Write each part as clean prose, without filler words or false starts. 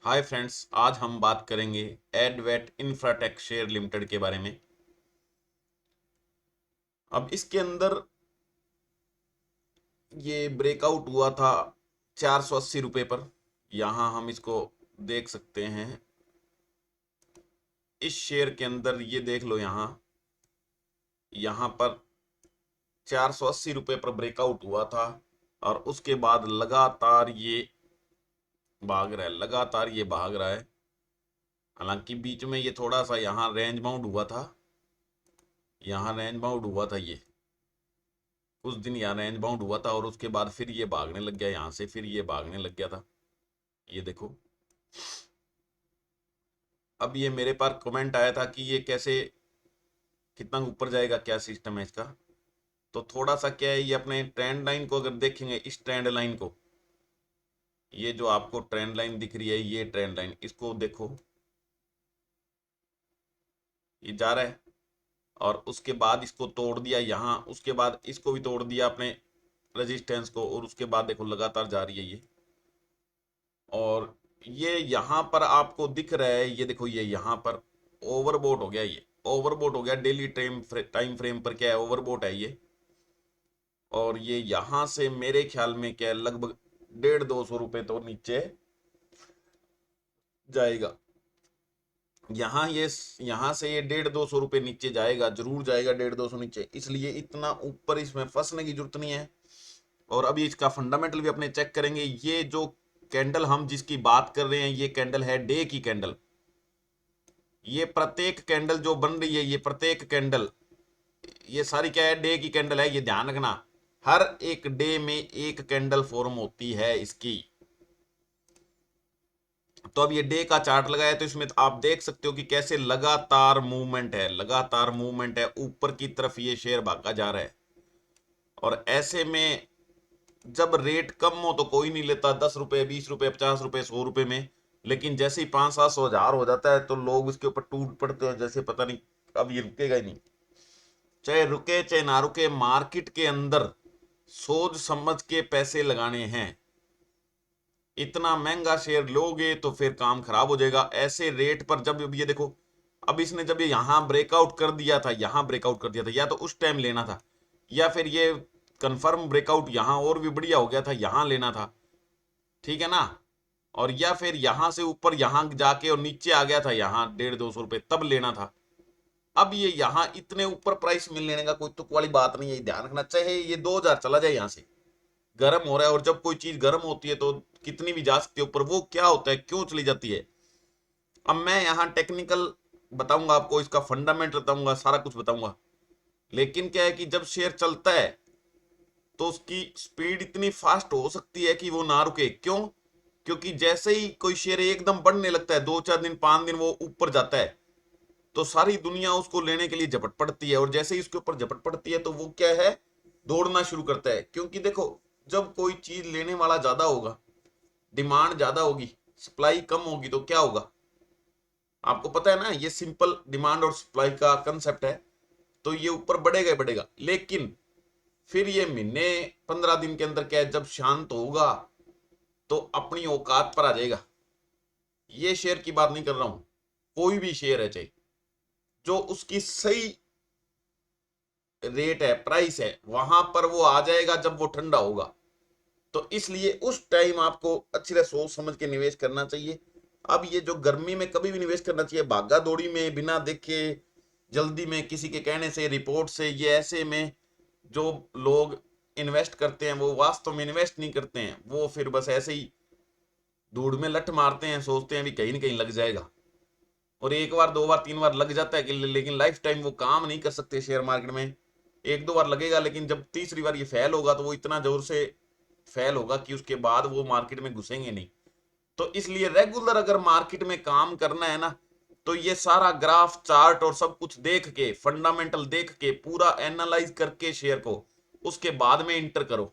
Hi friends, आज हम बात करेंगे एडवेट इंफ्राटेक शेयर लिमिटेड के बारे में। अब इसके अंदर ये ब्रेकआउट हुआ था 480 रुपये पर। यहाँ हम इसको देख सकते हैं। इस शेयर के अंदर ये देख लो, यहाँ पर 480 रुपये पर ब्रेकआउट हुआ था और उसके बाद लगातार ये भाग रहा है, लगातार ये भाग रहा है। हालांकि बीच में ये थोड़ा सा यहाँ रेंज बाउंड हुआ था, यहाँ रेंज बाउंड हुआ था। ये कुछ दिन यहाँ रेंज बाउंड हुआ था और उसके बाद फिर ये भागने लग गया, यहाँ से फिर ये भागने लग गया था। ये देखो, अब ये मेरे पास कमेंट आया था कि ये कैसे, कितना ऊपर जाएगा, क्या सिस्टम है इसका। तो थोड़ा सा क्या है, ये अपने ट्रेंड लाइन को अगर देखेंगे, इस ट्रेंड लाइन को, ये जो आपको ट्रेंड लाइन दिख रही है, ये ट्रेंड लाइन, इसको देखो, ये जा रहा है और उसके बाद इसको तोड़ दिया यहाँ, उसके बाद इसको भी तोड़ दिया अपने रेजिस्टेंस को, और उसके बाद देखो लगातार जा रही है ये। और ये यहाँ पर आपको दिख रहा है, ये देखो, ये यहाँ पर ओवरबोट हो गया, ये ओवरबोट हो गया। डेली टाइम फ्रेम पर क्या है, ओवरबोट है ये। और ये यहाँ से मेरे ख्याल में क्या है, लगभग 150-200 रुपये तो नीचे जाएगा। यहाँ ये, यहाँ से ये 150-200 रुपये नीचे जाएगा, जरूर जाएगा 150-200 नीचे, इसलिए इतना ऊपर इसमें फंसने की जरूरत नहीं है। और अभी इसका फंडामेंटल भी अपने चेक करेंगे। ये जो कैंडल हम जिसकी बात कर रहे हैं, ये कैंडल है डे की कैंडल। ये प्रत्येक कैंडल जो बन रही है, ये प्रत्येक कैंडल, ये सारी क्या है, डे की कैंडल है, ये ध्यान रखना। हर एक डे में एक कैंडल फॉर्म होती है इसकी। तो अब ये डे का चार्ट लगाया, तो इसमें आप देख सकते हो कि कैसे लगातार मूवमेंट है, लगातार मूवमेंट है, ऊपर की तरफ ये शेयर भागा जा रहा है। और ऐसे में जब रेट कम हो तो कोई नहीं लेता, 10 रुपए, 20 रुपए, 50 रुपए, 100 रुपए में। लेकिन जैसे ही 500-700 हजार हो जाता है तो लोग उसके ऊपर टूट पड़ते हैं, जैसे पता नहीं अब ये रुकेगा ही नहीं। चाहे रुके चाहे ना रुके, मार्केट के अंदर सोच समझ के पैसे लगाने हैं। इतना महंगा शेयर लोगे तो फिर काम खराब हो जाएगा। ऐसे रेट पर जब ये देखो, अब इसने जब ये यहां ब्रेकआउट कर दिया था, यहां ब्रेकआउट कर दिया था, या तो उस टाइम लेना था, या फिर ये कंफर्म ब्रेकआउट यहां और भी बढ़िया हो गया था, यहां लेना था। ठीक है ना। और या फिर यहां से ऊपर यहां जाके और नीचे आ गया था यहां 150-200 रुपए, तब लेना था। अब ये यहां इतने ऊपर प्राइस मिल लेने का कोई तुक वाली बात नहीं है, ध्यान रखना। चाहे ये 2000 चला जाए, यहां से गर्म हो रहा है, और जब कोई चीज गर्म होती है तो कितनी भी जा सकती है ऊपर, वो क्या होता है, क्यों चली जाती है। अब मैं यहाँ टेक्निकल बताऊंगा आपको, इसका फंडामेंटल बताऊंगा, सारा कुछ बताऊंगा। लेकिन क्या है कि जब शेयर चलता है तो उसकी स्पीड इतनी फास्ट हो सकती है कि वो ना रुके। क्यों? क्योंकि जैसे ही कोई शेयर एकदम बढ़ने लगता है, 2-4 दिन, 5 दिन वो ऊपर जाता है, तो सारी दुनिया उसको लेने के लिए झपट पड़ती है। और जैसे ही उसके ऊपर झपट पड़ती है तो वो क्या है, दौड़ना शुरू करता है। क्योंकि देखो, जब कोई चीज लेने वाला ज्यादा होगा, डिमांड ज्यादा होगी, सप्लाई कम होगी, तो क्या होगा, आपको पता है ना, ये सिंपल डिमांड और सप्लाई का कंसेप्ट है। तो ये ऊपर बढ़ेगा ही बढ़ेगा। लेकिन फिर ये महीने 15 दिन के अंदर क्या है, जब शांत होगा तो अपनी औकात पर आ जाएगा। ये शेयर की बात नहीं कर रहा हूं, कोई भी शेयर है, चाहे जो उसकी सही रेट है, प्राइस है, वहां पर वो आ जाएगा जब वो ठंडा होगा। तो इसलिए उस टाइम आपको अच्छी तरह सोच समझ के निवेश करना चाहिए। अब ये जो गर्मी में कभी भी निवेश करना चाहिए, भागा दौड़ी में, बिना देखे, जल्दी में, किसी के कहने से, रिपोर्ट से, ये ऐसे में जो लोग इन्वेस्ट करते हैं वो वास्तव में इन्वेस्ट नहीं करते हैं, वो फिर बस ऐसे ही धूड़ में लठ मारते हैं, सोचते हैं भी कहीं ना कहीं लग जाएगा। और एक बार, दो बार, तीन बार लग जाता है कि, लेकिन लाइफ टाइम वो काम नहीं कर सकते शेयर मार्केट में। एक दो बार लगेगा, लेकिन जब तीसरी बार ये फेल होगा तो वो इतना जोर से फेल होगा कि उसके बाद वो मार्केट में घुसेंगे नहीं। तो इसलिए रेगुलर अगर मार्केट में काम करना है ना, तो ये सारा ग्राफ, चार्ट और सब कुछ देख के, फंडामेंटल देख के, पूरा एनालाइज करके शेयर को, उसके बाद में इंटर करो।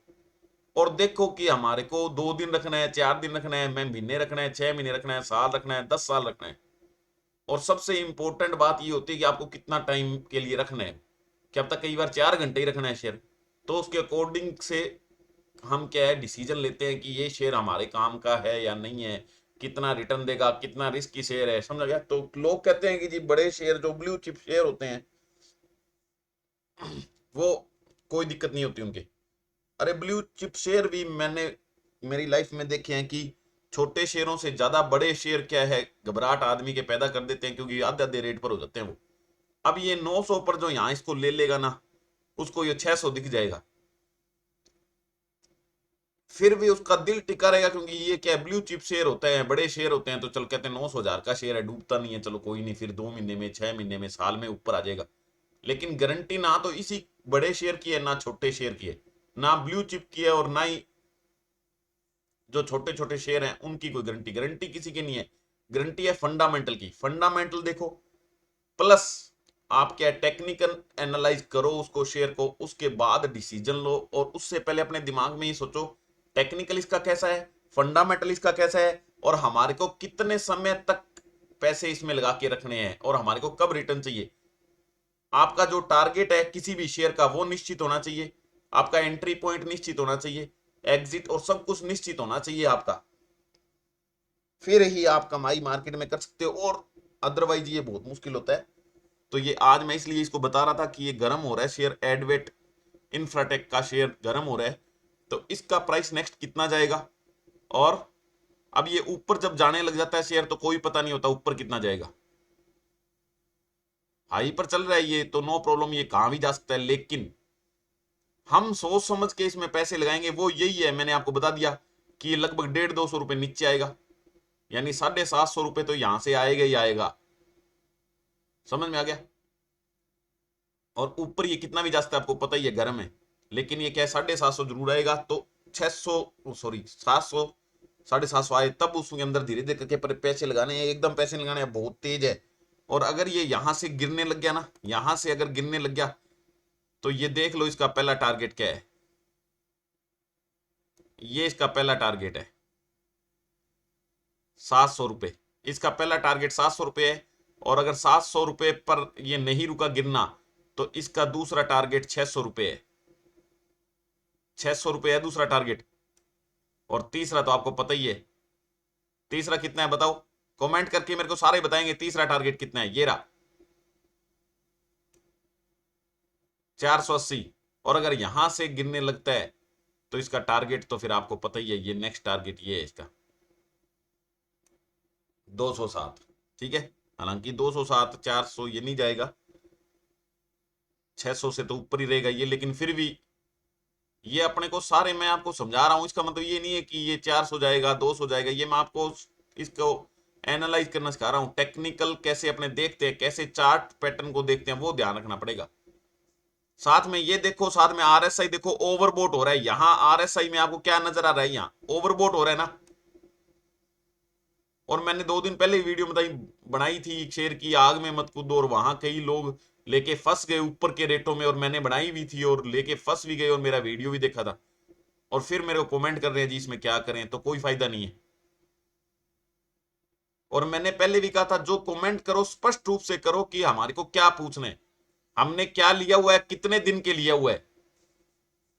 और देखो कि हमारे को 2 दिन रखना है, 4 दिन रखना है, मैं महीने रखना है, 6 महीने रखना है, साल रखना है, 10 साल रखना है। और सबसे इंपॉर्टेंट बात ये होती है कि आपको कितना टाइम के लिए रखना है। क्या पता कई बार 4 घंटे ही रखना है शेयर, तो उसके अकॉर्डिंग से हम क्या है, डिसीजन लेते हैं कि ये शेयर हमारे काम का है या नहीं है। कितना रिटर्न देगा, कितना रिस्की शेयर है, समझ गया। तो लोग कहते हैं कि जी बड़े शेयर जो ब्लू चिप शेयर होते हैं वो कोई दिक्कत नहीं होती उनके। अरे ब्लू चिप शेयर भी मैंने मेरी लाइफ में देखे हैं कि छोटे शेयरों से ज्यादा बड़े शेयर क्या है, घबराहट आदमी के पैदा कर देते हैं, क्योंकि आधे आधे रेट पर हो जाते हैं वो। अब ये 900 पर जो यहां इसको ले लेगा ना, उसको ये 600 दिख जाएगा, फिर भी उसका दिल टिका रहेगा, क्योंकि ये क्या ब्लू चिप शेयर होता है, बड़े शेयर होते हैं, तो चल कहते हैं 900,000 का शेयर है, डूबता नहीं है, चलो कोई नहीं, फिर 2 महीने में, 6 महीने में, साल में ऊपर आ जाएगा। लेकिन गारंटी ना तो इसी बड़े शेयर की है, ना छोटे शेयर की है, ना ब्लू चिप की है, और ना ही जो छोटे छोटे शेयर हैं उनकी कोई गारंटी गारंटी किसी की नहीं है। गारंटी है फंडामेंटल की। फंडामेंटल देखो, प्लस आप क्या टेक्निकल एनालाइज करो उसको, शेयर को, उसके बाद डिसीजन लो, और उससे पहले अपने दिमाग में ही सोचो टेक्निकल इसका कैसा है, फंडामेंटल इसका कैसा है, और हमारे को कितने समय तक पैसे इसमें लगा के रखने हैं, और हमारे को कब रिटर्न चाहिए। आपका जो टारगेट है किसी भी शेयर का वो निश्चित होना चाहिए, आपका एंट्री पॉइंट निश्चित होना चाहिए, एग्जिट और सब कुछ निश्चित होना चाहिए आपका, फिर ही आप कमाई मार्केट में कर सकते हो, और अदरवाइज ये बहुत मुश्किल होता है। तो ये आज मैं इसलिए इसको बता रहा था कि ये गर्म हो रहा है शेयर, एडवेट इंफ्राटेक का शेयर गर्म हो रहा है। तो इसका प्राइस नेक्स्ट कितना जाएगा, और अब ये ऊपर जब जाने लग जाता है शेयर तो कोई पता नहीं होता ऊपर कितना जाएगा। हाई पर चल रहा है ये तो नो प्रॉब्लम, ये कहां भी जा सकता है, लेकिन हम सोच समझ के इसमें पैसे लगाएंगे वो यही है। मैंने आपको बता दिया कि ये लगभग 150-200 रुपए नीचे आएगा, यानी 750 रुपए तो यहां से आएगा ही आएगा, समझ में आ गया। और ऊपर ये कितना भी जा सकता है आपको पता ही है, गर्म है, लेकिन ये क्या है 750 जरूर आएगा। तो 600, सॉरी 700, 750 आए तब उसके अंदर धीरे धीरे करके पैसे लगाने हैं, एकदम पैसे लगाने हैं, बहुत तेज है। और अगर ये यहां से गिरने लग गया ना, यहां से अगर गिरने लग गया तो ये देख लो इसका पहला टारगेट क्या है, ये इसका पहला टारगेट है 700 रुपए, इसका पहला टारगेट 700 रुपए है। और अगर 700 रुपए पर ये नहीं रुका गिरना तो इसका दूसरा टारगेट 600 रुपए है, 600 रुपए है दूसरा टारगेट। और तीसरा तो आपको पता ही है, तीसरा कितना है बताओ, कमेंट करके मेरे को सारे बताएंगे तीसरा टारगेट कितना है, ये रहा 480। और अगर यहां से गिरने लगता है तो इसका टारगेट तो फिर आपको पता ही है, ये नेक्स्ट टारगेट ये है इसका 207, ठीक है। हालांकि 207 400 ये नहीं जाएगा, 600 से तो ऊपर ही रहेगा ये, लेकिन फिर भी ये अपने को सारे मैं आपको समझा रहा हूं, इसका मतलब ये नहीं है कि ये 400 जाएगा 200 जाएगा, ये मैं आपको इसको एनालाइज करना सिखा रहा हूं। टेक्निकल कैसे अपने देखते हैं, कैसे चार्ट पैटर्न को देखते हैं, वो ध्यान रखना पड़ेगा। साथ में ये देखो, साथ में आरएसआई देखो, ओवरबोट हो रहा है यहां। आरएसआई में आपको क्या नजर आ रहा है, यहाँ ओवरबोट हो रहा है ना। और मैंने 2 दिन पहले वीडियो बनाई थी शेयर की आग में मत कूदो, और वहां कई लोग लेके फंस गए ऊपर के रेटों में, और मैंने बनाई भी थी और लेके फंस भी गए, और मेरा वीडियो भी देखा था, और फिर मेरे को कमेंट कर रहे हैं जी इसमें क्या करें, तो कोई फायदा नहीं है। और मैंने पहले भी कहा था जो कमेंट करो स्पष्ट रूप से करो कि हमारे को क्या पूछना है, हमने क्या लिया हुआ है, कितने दिन के लिया हुआ है,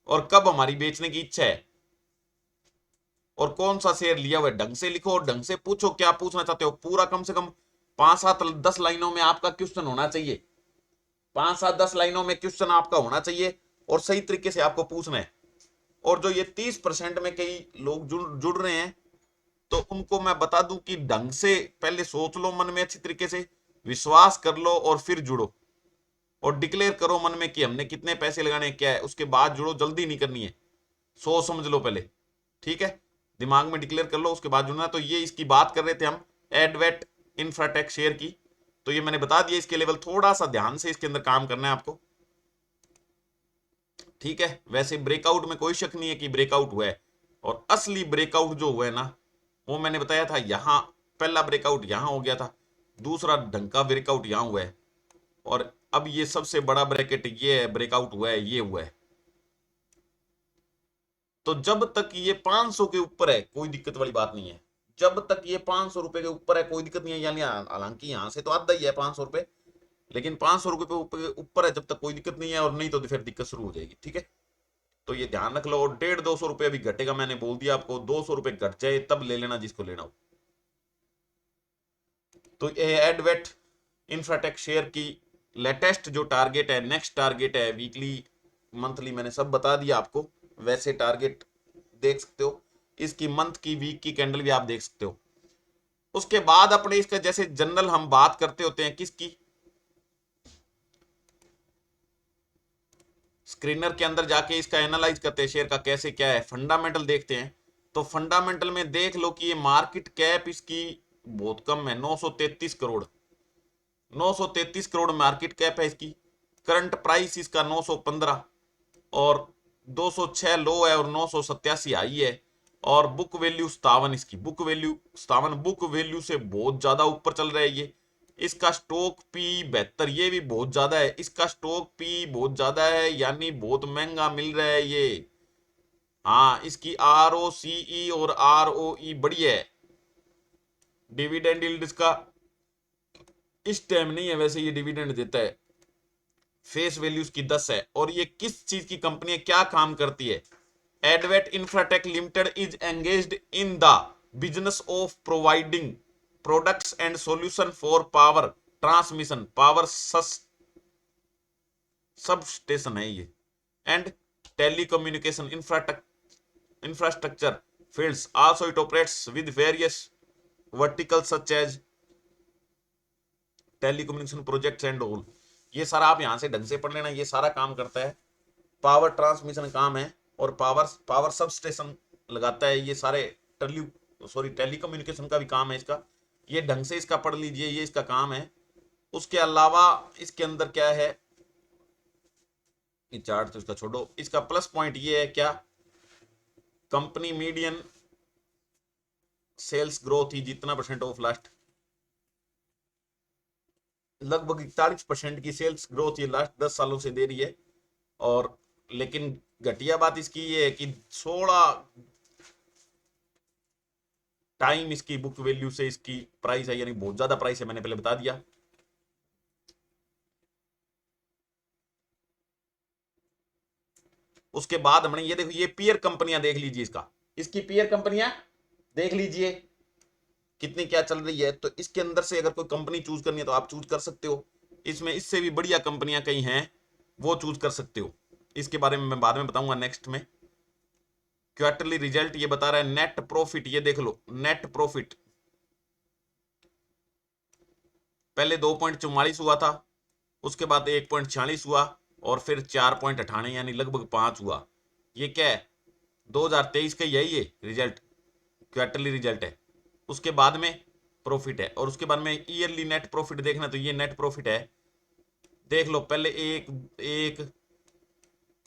और कब हमारी बेचने की इच्छा है, और कौन सा शेयर लिया हुआ है, ढंग से लिखो और ढंग से पूछो क्या पूछना चाहते हो। पूरा कम से कम 5-7-10 लाइनों में आपका क्वेश्चन होना चाहिए, 5-7-10 लाइनों में क्वेश्चन आपका होना चाहिए, और सही तरीके से आपको पूछना है। और जो ये 30% में कई लोग जुड़ जुड़ रहे हैं, तो उनको मैं बता दूं कि ढंग से पहले सोच लो मन में अच्छी तरीके से, विश्वास कर लो, और फिर जुड़ो, और डिक्लेयर करो मन में कि हमने कितने पैसे लगाने क्या है, उसके बाद जुड़ो, जल्दी नहीं करनी है, सोच समझ लो पहले, ठीक है। दिमाग में डिक्लेयर कर लो उसके बाद जुड़ना। तो ये इसकी बात कर रहे थे हम, एडवेट इंफ्राटेक शेयर की। तो ये मैंने बता दिया, इसके लेवल थोड़ा सा ध्यान से इसके अंदर काम करना है आपको, ठीक है। वैसे ब्रेकआउट में कोई शक नहीं है कि ब्रेकआउट हुआ है, और असली ब्रेकआउट जो हुआ है ना, वो मैंने बताया था, यहां पहला ब्रेकआउट यहां हो गया था, दूसरा ढंग का ब्रेकआउट यहां हुआ है, और अब ये सबसे बड़ा ब्रैकेट ये है, ब्रेकआउट हुआ है, ये हुआ है। तो जब तक ये 500 के ऊपर है कोई दिक्कत वाली बात नहीं है, जब तक ये 500 रुपए के ऊपर है कोई दिक्कत नहीं है, यानी हालांकि यहां से तो आधा ही है 500 रुपए, लेकिन 500 रुपए ऊपर है जब तक कोई दिक्कत नहीं है, और नहीं तो फिर दिक्कत शुरू हो जाएगी, ठीक है। तो ये ध्यान रख लो। और 150-200 रुपये अभी घटेगा, मैंने बोल दिया आपको, 200 रुपये घट जाए तब ले लेना जिसको लेना हो, तो ये एडवेट इंफ्राटेक शेयर की लेटेस्ट जो टारगेट है, नेक्स्ट टारगेट है, वीकली मंथली मैंने सब बता दिया आपको, वैसे टारगेट देख सकते हो। इसकी मंथ की, वीक की कैंडल भी आप देख सकते हो। उसके बाद अपने इसका जैसे जनरल हम बात करते होते हैं किसकी, स्क्रीनर के अंदर जाके इसका एनालाइज करते हैं शेयर का कैसे क्या है, फंडामेंटल देखते हैं। तो फंडामेंटल में देख लो कि ये मार्केट कैप इसकी बहुत कम है, 933 करोड़, 933 करोड़ मार्केट कैप है इसकी। करंट प्राइस इसका 915 और 206 लो है और 987 हाई है। और बुक वैल्यू 57, इसकी बुक वैल्यू 57, बुक वैल्यू से बहुत ज्यादा ऊपर चल रहा है ये। इसका स्टॉक पी 72, ये भी बहुत ज्यादा है, इसका स्टॉक पी बहुत ज्यादा है, यानी बहुत महंगा मिल रहा है ये। हाँ, इसकी आर ओ सी ई और आर ओ ई बढ़िया है। डिविडेंड यील्ड इसका इस टाइम नहीं है, वैसे ये डिविडेंड देता है। फेस वैल्यू इसकी 10 है। और ये किस चीज की कंपनी है, क्या काम करती है? Advait Infratech limited is engaged in the business of providing products and solution for power transmission, power substation है ये, and telecommunication infrastructure fields. Also it operates with various verticals such as telecommunication projects and all. ये सारा आप यहां से ढंग से पढ़ लेना, ये सारा काम करता है, पावर ट्रांसमिशन काम है, और पावर सब स्टेशन लगाता है। ये सारे टेलीकम्युनिकेशन का भी काम है इसका, ये ढंग से इसका पढ़ लीजिए, ये इसका काम है। उसके अलावा इसके अंदर क्या है, ये चार्ट तो इसका छोड़ो, इसका प्लस पॉइंट ये है क्या, कंपनी मीडियन सेल्स ग्रोथ ही जितना परसेंट ऑफ लास्ट, लगभग 41% की सेल्स ग्रोथ ये लास्ट 10 सालों से दे रही है। और लेकिन घटिया बात इसकी ये है कि 16 टाइम इसकी बुक वैल्यू से इसकी प्राइस है, यानी बहुत ज्यादा प्राइस है, मैंने पहले बता दिया। उसके बाद हमने ये देखो, ये पीयर कंपनियां देख लीजिए, इसकी पीयर कंपनियां देख लीजिए कितनी क्या चल रही है। तो इसके अंदर से अगर कोई कंपनी चूज करनी है तो आप चूज कर सकते हो, इसमें इससे भी बढ़िया कंपनियां कई हैं, वो चूज कर सकते हो। इसके बारे में मैं बाद में बताऊंगा नेक्स्ट में। क्वार्टरली रिजल्ट ये बता रहा है, नेट प्रॉफिट ये देख लो, नेट प्रॉफिट पहले 2.44 हुआ था, उसके बाद 1.46 हुआ, और फिर 4.98 यानी लगभग 5 हुआ। ये क्या है, 2023 का यही है रिजल्ट, क्वार्टरली रिजल्ट है। उसके बाद में प्रॉफिट है, और उसके बाद में ईयरली नेट प्रॉफिट देखना, तो ये नेट प्रॉफिट है, देख लो, पहले एक एक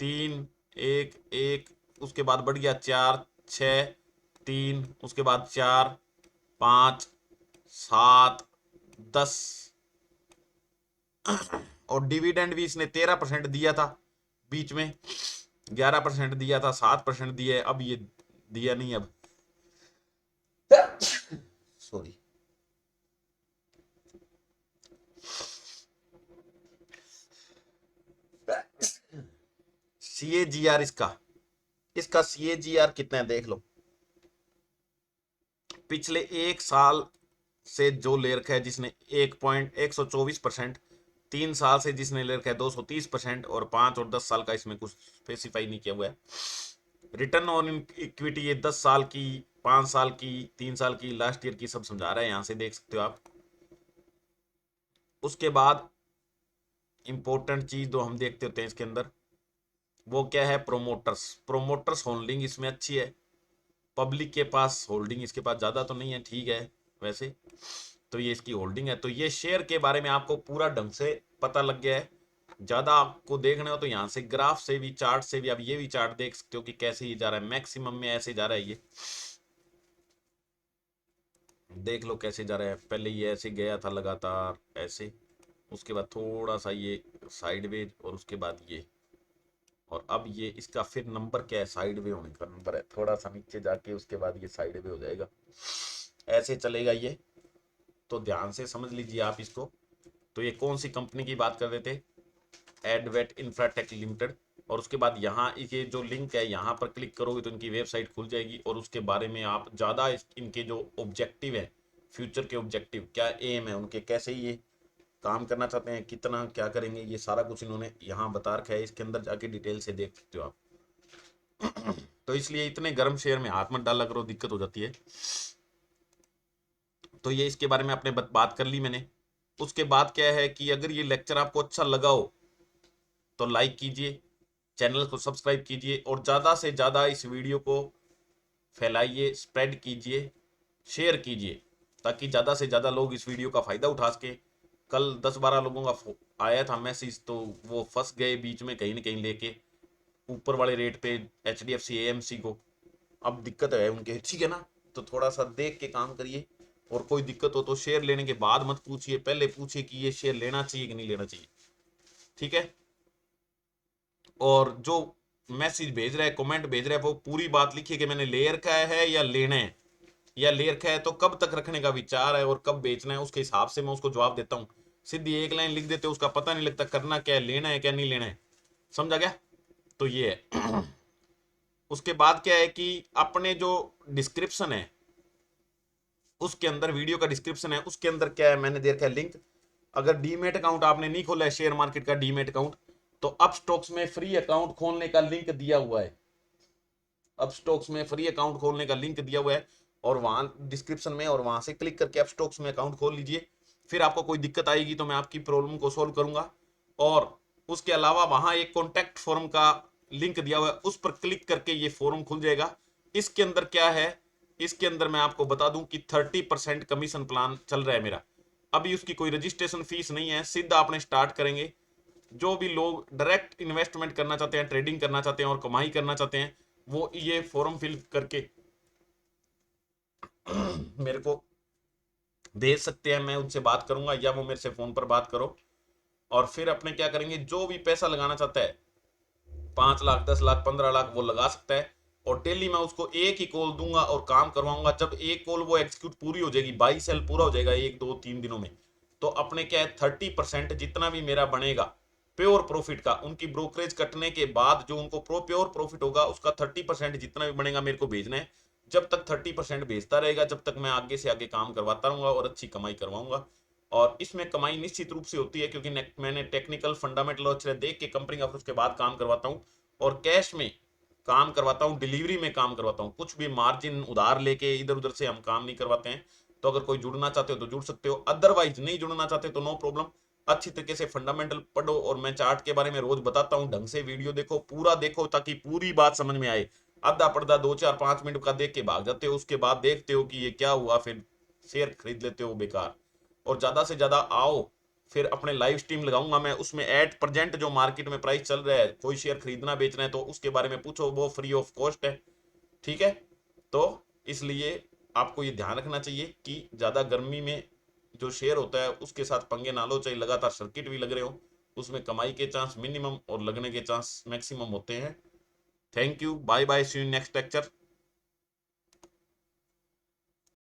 3 1 1, उसके बाद बढ़ गया 4 6 3, उसके बाद 4 5 7 10, और डिविडेंड भी इसने 13% दिया था, बीच में 11% दिया था, 7% दिया है, अब ये दिया नहीं अब, सॉरी। सीएजीआर इसका इसका सीएजीआर कितना है देख लो, पिछले एक साल से जो ले रखा है जिसने 1.124%, 3 साल से जिसने ले रखा है 230%, और 5 और 10 साल का इसमें कुछ स्पेसिफाई नहीं किया हुआ है। रिटर्न ऑन इक्विटी ये 10 साल की, 5 साल की, 3 साल की, लास्ट ईयर की सब समझा रहा है, यहां से देख सकते हो आप। उसके बाद इंपॉर्टेंट चीज जो हम देखते होते हैं इसके अंदर, वो क्या है, प्रोमोटर्स होल्डिंग इसमें अच्छी है, पब्लिक के पास होल्डिंग इसके पास ज्यादा तो नहीं है, ठीक है वैसे, तो ये इसकी होल्डिंग है। तो ये शेयर के बारे में आपको पूरा ढंग से पता लग गया है। ज्यादा आपको देखना हो तो यहाँ से ग्राफ से भी, चार्ट से भी, आप ये भी चार्ट देख सकते हो कि कैसे ये जा रहा है, मैक्सिमम में ऐसे जा रहा है, ये देख लो कैसे जा रहा है। पहले ये ऐसे गया था लगातार ऐसे, उसके बाद थोड़ा सा ये साइडवेज, और उसके बाद ये, और अब ये इसका फिर नंबर क्या है, साइडवे होने का नंबर है, थोड़ा सा नीचे जाके उसके बाद ये साइडवे हो जाएगा, ऐसे चलेगा ये। तो ध्यान से समझ लीजिए आप इसको। तो ये कौन सी कंपनी की बात कर रहे थे, एडवेट इंफ्राटेक लिमिटेड। और उसके बाद यहाँ ये जो लिंक है, यहाँ पर क्लिक करोगे तो इनकी वेबसाइट खुल जाएगी, और उसके बारे में आप ज़्यादा इनके जो ऑब्जेक्टिव है फ्यूचर के ऑब्जेक्टिव क्या, एम है उनके, कैसे ये काम करना चाहते हैं, कितना क्या करेंगे, ये सारा कुछ इन्होंने यहाँ बता रखा है। इसके अंदर जाके डिटेल से देख सकते हो आप। तो इसलिए इतने गर्म शेयर में हाथ मत डाला करो, दिक्कत हो जाती है। तो ये इसके बारे में आपने बात कर ली मैंने। उसके बाद क्या है कि अगर ये लेक्चर आपको अच्छा लगा हो तो लाइक कीजिए, चैनल को सब्सक्राइब कीजिए और ज़्यादा से ज़्यादा इस वीडियो को फैलाइए, स्प्रेड कीजिए, शेयर कीजिए, ताकि ज़्यादा से ज़्यादा लोग इस वीडियो का फ़ायदा उठा सके। कल 10-12 लोगों का आया था मैसेज, तो वो फंस गए बीच में कहीं ना कहीं लेके ऊपर वाले रेट पे HDFC AMC को। अब दिक्कत है उनके, ठीक है ना। तो थोड़ा सा देख के काम करिए, और कोई दिक्कत हो तो शेयर लेने के बाद मत पूछिए, पहले पूछिए कि ये शेयर लेना चाहिए कि नहीं लेना चाहिए, ठीक है। और जो मैसेज भेज रहा है, कमेंट भेज रहा है, वो पूरी बात लिखिए कि मैंने ले रखा है या लेना है, या ले रखा है तो कब तक रखने का विचार है और कब बेचना है, उसके हिसाब से मैं उसको जवाब देता हूँ। सीधी एक लाइन लिख देते हो, उसका पता नहीं लगता करना क्या है, लेना है क्या नहीं लेना है, समझा गया। तो ये है। उसके बाद क्या है कि अपने जो डिस्क्रिप्शन है उसके अंदर, वीडियो का डिस्क्रिप्शन है उसके अंदर क्या है, मैंने दे रखा है लिंक। अगर डीमेट अकाउंट आपने नहीं खोला है शेयर मार्केट का डीमेट अकाउंट, तो अपस्टॉक्स में फ्री अकाउंट खोलने का लिंक दिया हुआ है। अपस्टॉक्स में फ्री अकाउंट खोलने का लिंक दिया हुआ है, और वहां डिस्क्रिप्शन में, और वहां से क्लिक करके अपस्टॉक्स में अकाउंट खोल लीजिए। फिर आपको कोई दिक्कत आएगी तो मैं आपकी प्रॉब्लम को सोल्व करूंगा। और उसके अलावा वहां एक कॉन्टैक्ट फॉर्म का लिंक दिया हुआ है, उस पर क्लिक करके ये फॉर्म खुल जाएगा। इसके अंदर क्या है, इसके अंदर मैं आपको बता दूं कि 30% कमीशन प्लान चल रहा है मेरा। अभी उसकी कोई रजिस्ट्रेशन फीस नहीं है, सीधा आपने स्टार्ट करेंगे। जो भी लोग डायरेक्ट इन्वेस्टमेंट करना चाहते हैं, ट्रेडिंग करना चाहते हैं और कमाई करना चाहते हैं, वो ये फॉर्म फिल करके मेरे को भेज सकते हैं, मैं उनसे बात करूंगा या वो मेरे से फोन पर बात करो। और फिर अपने क्या करेंगे, जो भी पैसा लगाना चाहता है, 5 लाख 10 लाख 15 लाख वो लगा सकता है। और डेली मैं उसको एक ही कॉल दूंगा और काम करवाऊंगा। जब एक कॉल वो एग्जीक्यूट पूरी हो जाएगी, 22 सेल पूरा हो जाएगा 1 2 3 दिनों में, तो अपने क्या है 30% जितना भी मेरा बनेगा प्योर प्रॉफिट का, उनकी ब्रोकरेज कटने के बाद जो उनको प्योर प्रॉफिट होगा उसका 30% जितना भी बनेगा मेरे को भेजना है। जब तक 30% भेजता रहेगा, जब तक मैं आगे से आगे काम करवाता रहूंगा और अच्छी कमाई करवाऊंगा। और इसमें कमाई निश्चित रूप से होती है, क्योंकि मैंने टेक्निकल फंडामेंटल अच्छे देख के कंपनी का उसके बाद काम करवाता हूँ, और कैश में काम करवाता हूँ, डिलीवरी में काम करवाता हूँ। कुछ भी मार्जिन उधार लेके इधर उधर से हम काम नहीं करवाते हैं। तो अगर कोई जुड़ना चाहते हो तो जुड़ सकते हो, अदरवाइज नहीं जुड़ना चाहते तो नो प्रॉब्लम। अच्छी तरीके से फंडामेंटल पढ़ो, और मैं चार्ट के बारे में रोज बताता हूँ, ढंग से वीडियो देखो, पूरा देखो, ताकि पूरी बात समझ में आए। आधा पड़दा 2 4 5 मिनट का देख के भाग जाते हो, उसके बाद देखते हो कि ये क्या हुआ, फिर शेयर खरीद लेते हो बेकार। और ज्यादा से ज्यादा आओ, फिर अपने लाइव स्ट्रीम लगाऊंगा मैं, उसमें एट प्रेजेंट जो मार्केट में प्राइस चल रहा है, कोई शेयर खरीदना बेचना है तो उसके बारे में पूछो, वो फ्री ऑफ कॉस्ट है, ठीक है। तो इसलिए आपको ये ध्यान रखना चाहिए कि ज़्यादा गर्मी में जो शेयर होता है उसके साथ पंगे ना लो, चाहे लगातार सर्किट भी लग रहे हो, उसमें कमाई के चांस मिनिमम और लगने के चांस मैक्सिमम होते हैं। Thank you, bye bye, see you next lecture.